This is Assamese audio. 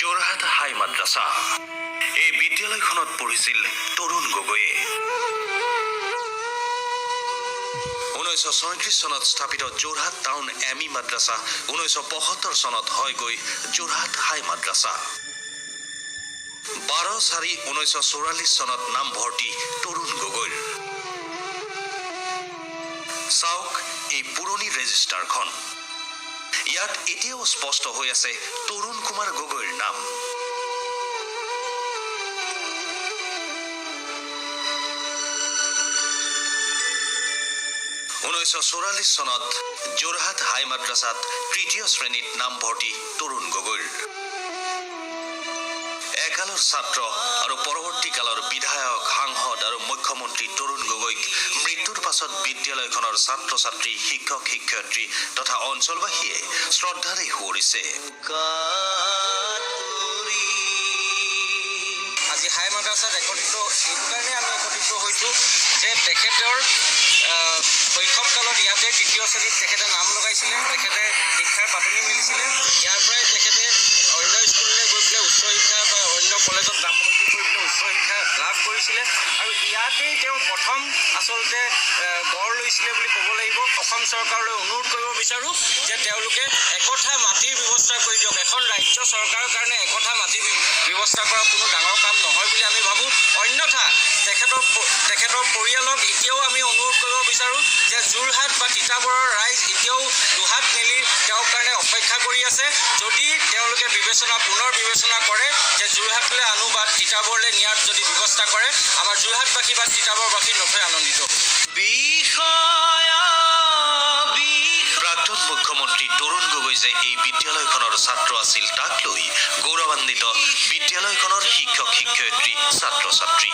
যোৰহাট হাই মাদ্ৰাছা। এই বিদ্যালয়খনত পঢ়িছিল তৰুণ গগৈয়ে। 1934 চনত স্থাপিত যোৰহাট টাউন এমই মাদ্ৰাছা 1975 চনত হয়গৈ যোৰহাট হাই মাদ্ৰাছা। 12/4/1944 চনত নামভৰ্তি তৰুণ গগৈৰ। চাওক এই পুৰণি ৰেজিষ্টাৰখন। ইয়াত এতিয়াও স্পষ্ট হৈ আছে তৰুণ কুমাৰ গগৈৰ নাম। 1944 চনত যোৰহাট হাই মাদ্ৰাছাত তৃতীয় শ্ৰেণীত নামভৰ্তি তৰুণ গগৈৰ। একালৰ ছাত্ৰ আৰু পৰৱৰ্তী কালৰ বিধায়ক, সাংসদ আৰু মুখ্যমন্ত্ৰী তৰুণ গগৈক মৃত্যুৰ পাছত বিদ্যালয়খনৰ ছাত্ৰ ছাত্ৰী, শিক্ষক শিক্ষয়িত্ৰী তথা অঞ্চলবাসীয়ে শ্ৰদ্ধাৰে সুঁৱৰিছে। আজি হাই মাদ্ৰাছাত একত্ৰিত এইটো কাৰণে আমি একত্ৰিত হৈছোঁ যে তেখেতৰ শৈশৱকালত ইয়াতে তৃতীয় শ্ৰেণীত তেখেতে নাম লগাইছিলে, তেখেতে শিক্ষাৰ পাতনি মেলিছিলে। ইয়াৰ পৰাই তেখেতে অন্য স্কুললৈ গৈ পেলাই উচ্চ শিক্ষা বা অন্য কলেজত নামভৰ্তি কৰি পেলাই উচ্চ শিক্ষা লাভ কৰিছিলে আৰু ইয়াতেই তেওঁ প্ৰথম আচলতে গঢ় লৈছিলে বুলি ক'ব লাগিব। অসম চৰকাৰলৈ অনুৰোধ কৰিব বিচাৰোঁ যে তেওঁলোকে একঠা মাটিৰ ব্যৱস্থা কৰি দিয়ক। এখন ৰাজ্য চৰকাৰৰ কাৰণে একঠা মাটিৰ ব্যৱস্থা কৰা কোনো ডাঙৰ কাম নহয় বুলি আমি ভাবোঁ। অন্যথা তেখেতৰ পৰিয়ালক এতিয়াও আমি অনুৰোধ কৰিব বিচাৰোঁ যে যোৰহাট বা তিতাবৰৰ ৰাইজ এতিয়াও দুহাত মেলি তেওঁৰ কাৰণে অপেক্ষা কৰি আছে। যদি তেওঁলোকে পুনৰ বিবেচনা কৰে যে যোৰহাটলৈ আনো বা তিতাবৰলৈ নিয়াৰ যদি ব্যৱস্থা কৰে, আমাৰ যোৰহাটবাসী বা তিতাবৰবাসী নথৈ আনন্দিত। প্ৰাক্তন মুখ্যমন্ত্ৰী তৰুণ গগৈ যে এই বিদ্যালয়খনৰ ছাত্ৰ আছিল তাক লৈ গৌৰৱান্বিত বিদ্যালয়খনৰ শিক্ষক শিক্ষয়িত্ৰী, ছাত্ৰ ছাত্ৰী।